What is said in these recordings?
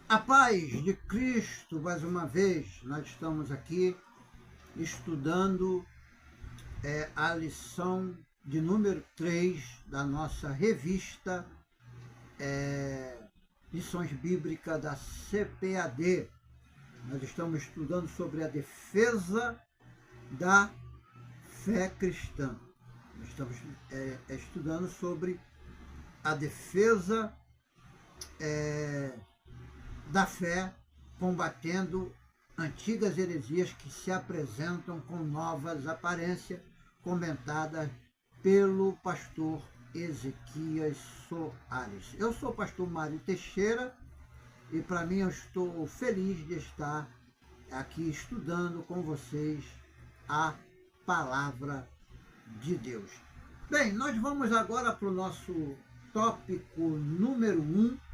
A paz de Cristo, mais uma vez, nós estamos aqui estudando a lição de número 3 da nossa revista Lições Bíblicas da CPAD. Nós estamos estudando sobre a defesa da fé cristã. Nós estamos estudando sobre a defesa da fé, combatendo antigas heresias que se apresentam com novas aparências, comentadas pelo pastor Ezequias Soares. Eu sou o pastor Mário Teixeira e para mim eu estou feliz de estar aqui estudando com vocês a palavra de Deus. Bem, nós vamos agora para o nosso tópico número 1.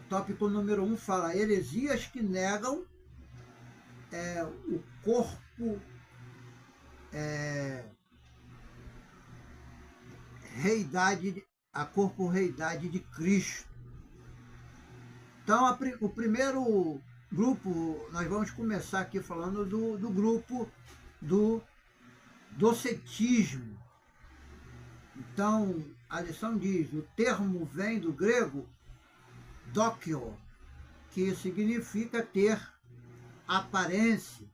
Tópico número 1 fala heresias que negam o corpo a corpo-reidade de Cristo. Então, o primeiro grupo, nós vamos começar aqui falando do grupo do docetismo. Então, a lição diz, o termo vem do grego dokio, que significa ter aparência.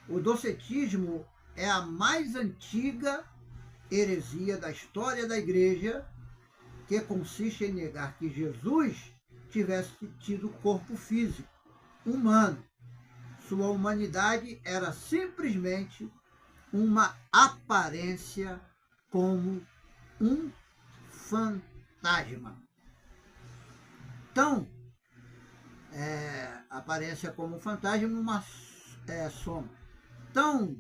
O docetismo é a mais antiga heresia da história da igreja, que consiste em negar que Jesus tivesse tido corpo físico, humano. Sua humanidade era simplesmente uma aparência como um fantasma. Então, aparência como um fantasma, uma sombra. Então,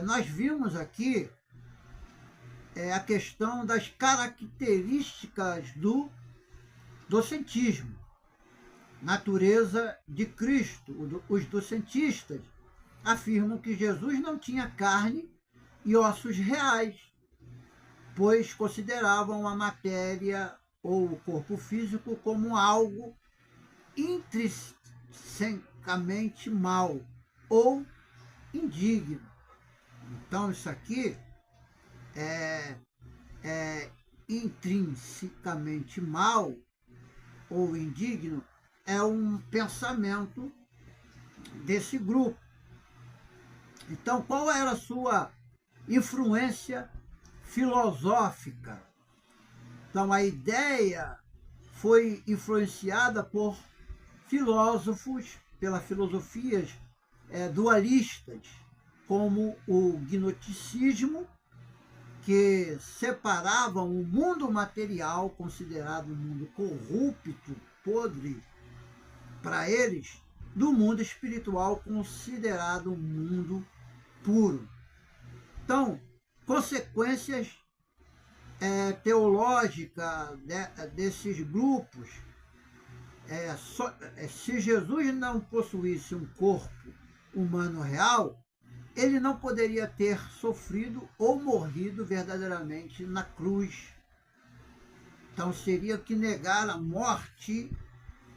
nós vimos aqui a questão das características do docentismo, natureza de Cristo. Os docentistas afirmam que Jesus não tinha carne e ossos reais, pois consideravam a matéria ou o corpo físico como algo intrinsecamente mal ou indigno. Então, isso aqui é intrinsecamente mal ou indigno, é um pensamento desse grupo. Então, qual era a sua influência filosófica? Então, a ideia foi influenciada por filósofos, pelas filosofias dualistas, como o gnosticismo, que separavam o mundo material, considerado um mundo corrupto, podre para eles, do mundo espiritual, considerado um mundo puro. Então, consequências teológica desses grupos, se Jesus não possuísse um corpo humano real, ele não poderia ter sofrido ou morrido verdadeiramente na cruz. Então seria que negar a morte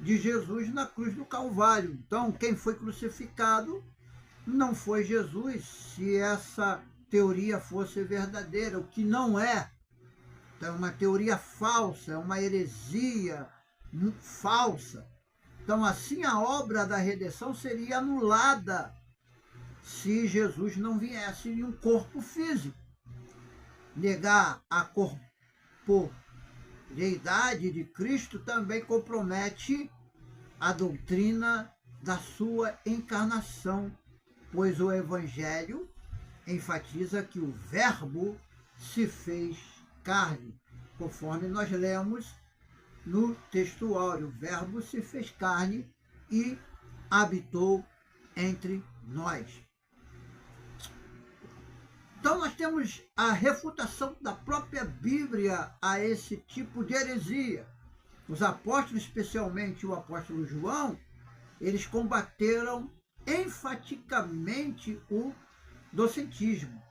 de Jesus na cruz do Calvário. Então quem foi crucificado não foi Jesus, se essa teoria fosse verdadeira, o que não é. Então, é uma teoria falsa, é uma heresia falsa. Então, assim, a obra da redenção seria anulada se Jesus não viesse em um corpo físico. Negar a corporeidade de Cristo também compromete a doutrina da sua encarnação, pois o Evangelho enfatiza que o Verbo se fez carne, conforme nós lemos no textuário. O Verbo se fez carne e habitou entre nós. Então nós temos a refutação da própria Bíblia a esse tipo de heresia. Os apóstolos, especialmente o apóstolo João, eles combateram enfaticamente o docetismo.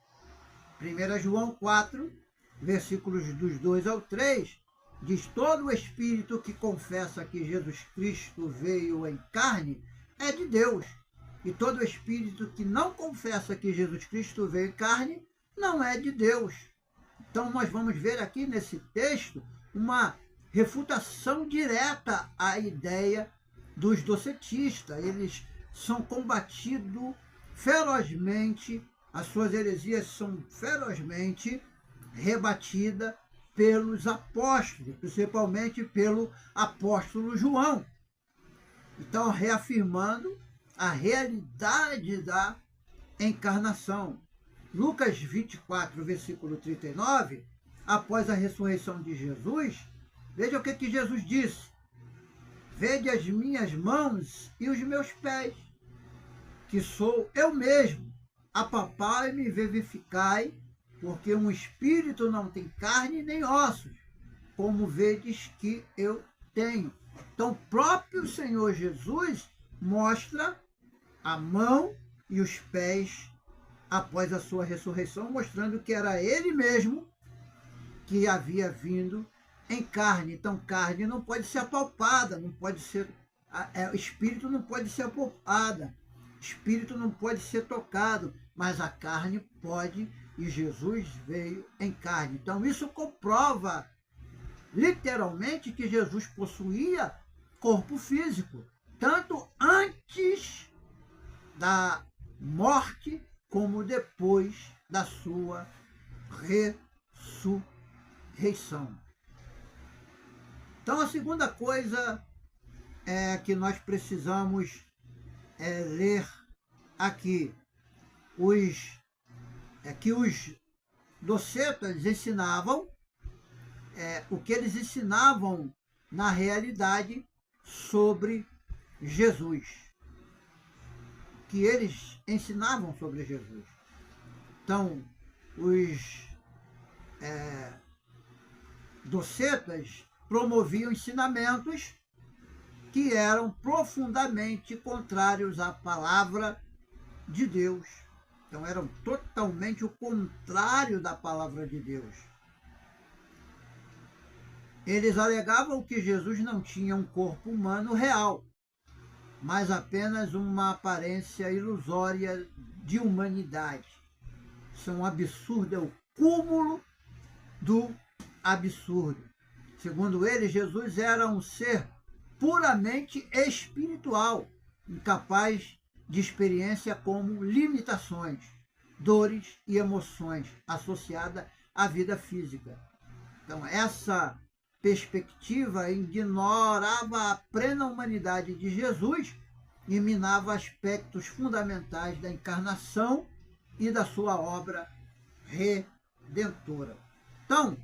1 João 4, versículos dos 2 ao 3, diz: todo o espírito que confessa que Jesus Cristo veio em carne é de Deus. E todo espírito que não confessa que Jesus Cristo veio em carne não é de Deus. Então nós vamos ver aqui nesse texto uma refutação direta à ideia dos docetistas. Eles são combatidos ferozmente, as suas heresias são ferozmente rebatidas pelos apóstolos, principalmente pelo apóstolo João. Então, reafirmando a realidade da encarnação. Lucas 24, versículo 39, após a ressurreição de Jesus, veja o que Jesus disse: vede as minhas mãos e os meus pés, que sou eu mesmo. Apalpai-me e vivificai, porque um espírito não tem carne nem ossos, como vedes que eu tenho. Então, o próprio Senhor Jesus mostra a mão e os pés após a sua ressurreição, mostrando que era ele mesmo que havia vindo em carne. Então, carne não pode ser apalpada, não pode ser, espírito não pode ser apalpada, espírito não pode ser tocado, mas a carne pode, e Jesus veio em carne. Então, isso comprova literalmente que Jesus possuía corpo físico, tanto antes da morte como depois da sua ressurreição. Então, a segunda coisa que nós precisamos ler aqui, que os docetas ensinavam, o que eles ensinavam na realidade sobre Jesus. Que eles ensinavam sobre Jesus. Então, os docetas promoviam ensinamentos que eram profundamente contrários à palavra de Deus. Então, eram totalmente o contrário da palavra de Deus. Eles alegavam que Jesus não tinha um corpo humano real, mas apenas uma aparência ilusória de humanidade. Isso é um absurdo, é o cúmulo do absurdo. Segundo eles, Jesus era um ser puramente espiritual, incapaz de experiência como limitações, dores e emoções associadas à vida física. Então, essa perspectiva ignorava a plena humanidade de Jesus e minava aspectos fundamentais da encarnação e da sua obra redentora. Então,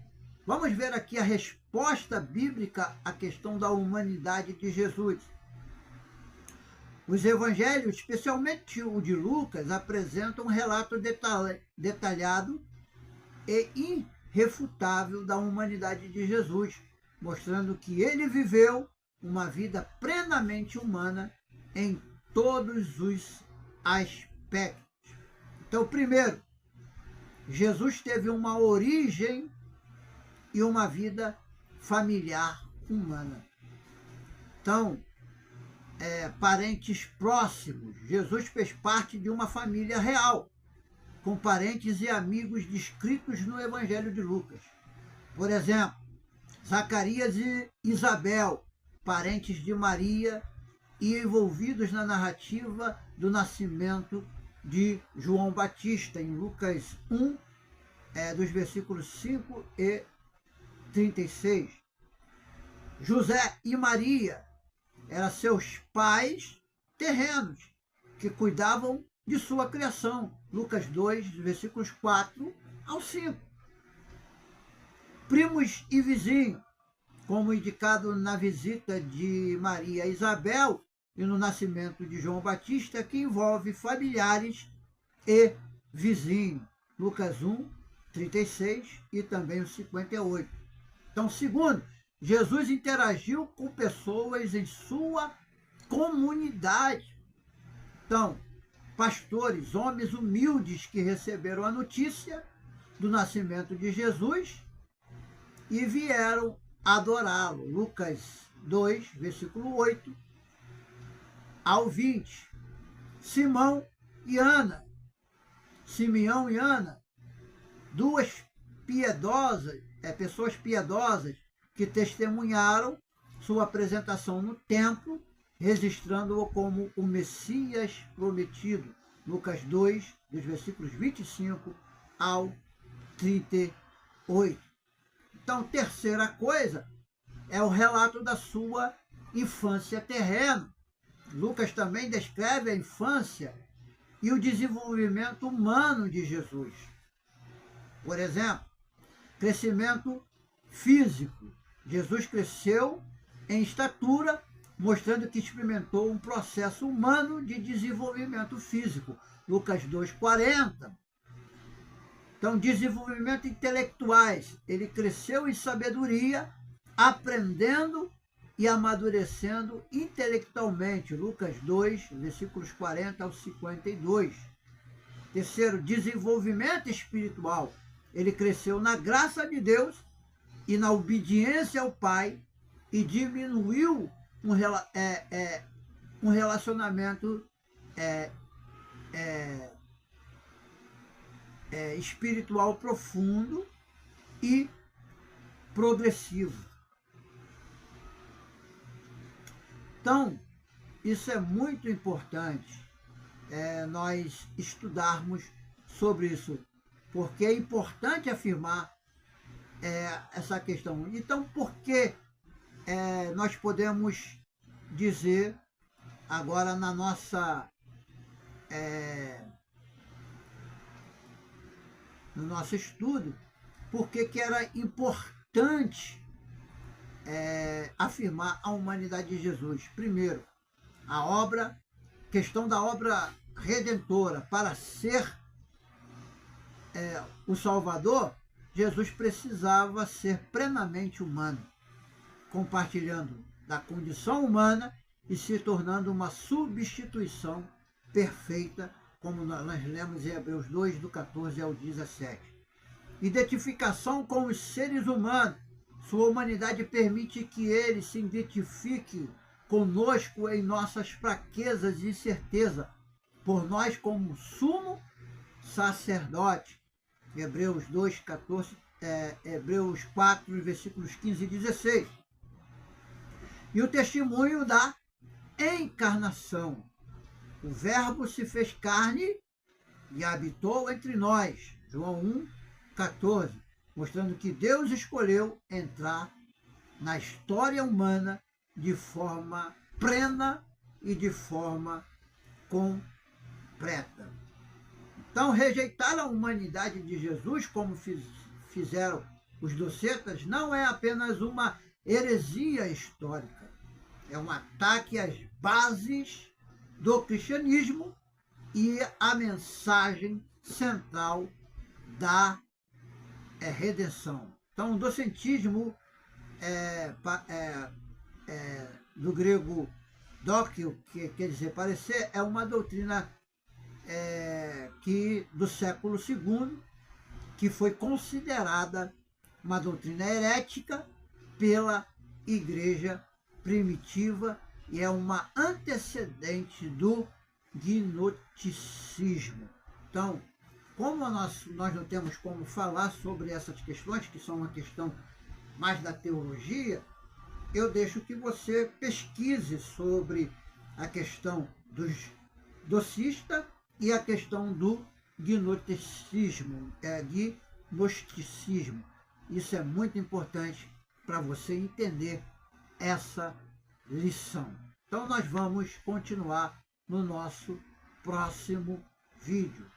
vamos ver aqui a resposta bíblica à questão da humanidade de Jesus. Os evangelhos, especialmente o de Lucas, apresentam um relato detalhado e irrefutável da humanidade de Jesus, mostrando que ele viveu uma vida plenamente humana em todos os aspectos. Então, primeiro, Jesus teve uma origem e uma vida familiar humana. Então, parentes próximos. Jesus fez parte de uma família real, com parentes e amigos descritos no Evangelho de Lucas. Por exemplo, Zacarias e Isabel, parentes de Maria e envolvidos na narrativa do nascimento de João Batista, em Lucas 1, dos versículos 5 e 36. José e Maria eram seus pais terrenos, que cuidavam de sua criação. Lucas 2, versículos 4 ao 5. Primos e vizinhos, como indicado na visita de Maria a Isabel e no nascimento de João Batista, que envolve familiares e vizinhos. Lucas 1, 36 e também o 58. Então, segundo, Jesus interagiu com pessoas em sua comunidade. Então, pastores, homens humildes que receberam a notícia do nascimento de Jesus e vieram adorá-lo. Lucas 2, versículo 8 ao 20. Simeão e Ana, duas pessoas piedosas que testemunharam sua apresentação no templo, registrando-o como o Messias prometido. Lucas 2, dos versículos 25 ao 38. Então, terceira coisa é o relato da sua infância terrena. Lucas também descreve a infância e o desenvolvimento humano de Jesus. Por exemplo, crescimento físico. Jesus cresceu em estatura, mostrando que experimentou um processo humano de desenvolvimento físico. Lucas 2,40. Então, desenvolvimento intelectuais. Ele cresceu em sabedoria, aprendendo e amadurecendo intelectualmente. Lucas 2, versículos 40 ao 52. Terceiro, desenvolvimento espiritual. Ele cresceu na graça de Deus e na obediência ao Pai e diminuiu um relacionamento espiritual profundo e progressivo. Então, isso é muito importante, nós estudarmos sobre isso, porque é importante afirmar essa questão. Então, por que nós podemos dizer agora no nosso estudo, por que era importante afirmar a humanidade de Jesus? Primeiro, questão da obra redentora. Para ser o Salvador, Jesus precisava ser plenamente humano, compartilhando da condição humana e se tornando uma substituição perfeita, como nós lemos em Hebreus 2, do 14 ao 17. Identificação com os seres humanos. Sua humanidade permite que ele se identifique conosco em nossas fraquezas e incerteza, por nós como sumo sacerdote. Hebreus 2, 14, Hebreus 4, versículos 15 e 16. E o testemunho da encarnação. O Verbo se fez carne e habitou entre nós. João 1, 14. Mostrando que Deus escolheu entrar na história humana de forma plena e de forma completa. Então, rejeitar a humanidade de Jesus, como fizeram os docetas, não é apenas uma heresia histórica. É um ataque às bases do cristianismo e à mensagem central da redenção. Então, o docetismo, do grego dóquio, que quer dizer parecer, é uma doutrina do século II, que foi considerada uma doutrina herética pela Igreja primitiva e é uma antecedente do gnosticismo. Então, como nós não temos como falar sobre essas questões, que são uma questão mais da teologia, eu deixo que você pesquise sobre a questão dos docistas e a questão do gnosticismo. Isso é muito importante para você entender essa lição. Então, nós vamos continuar no nosso próximo vídeo.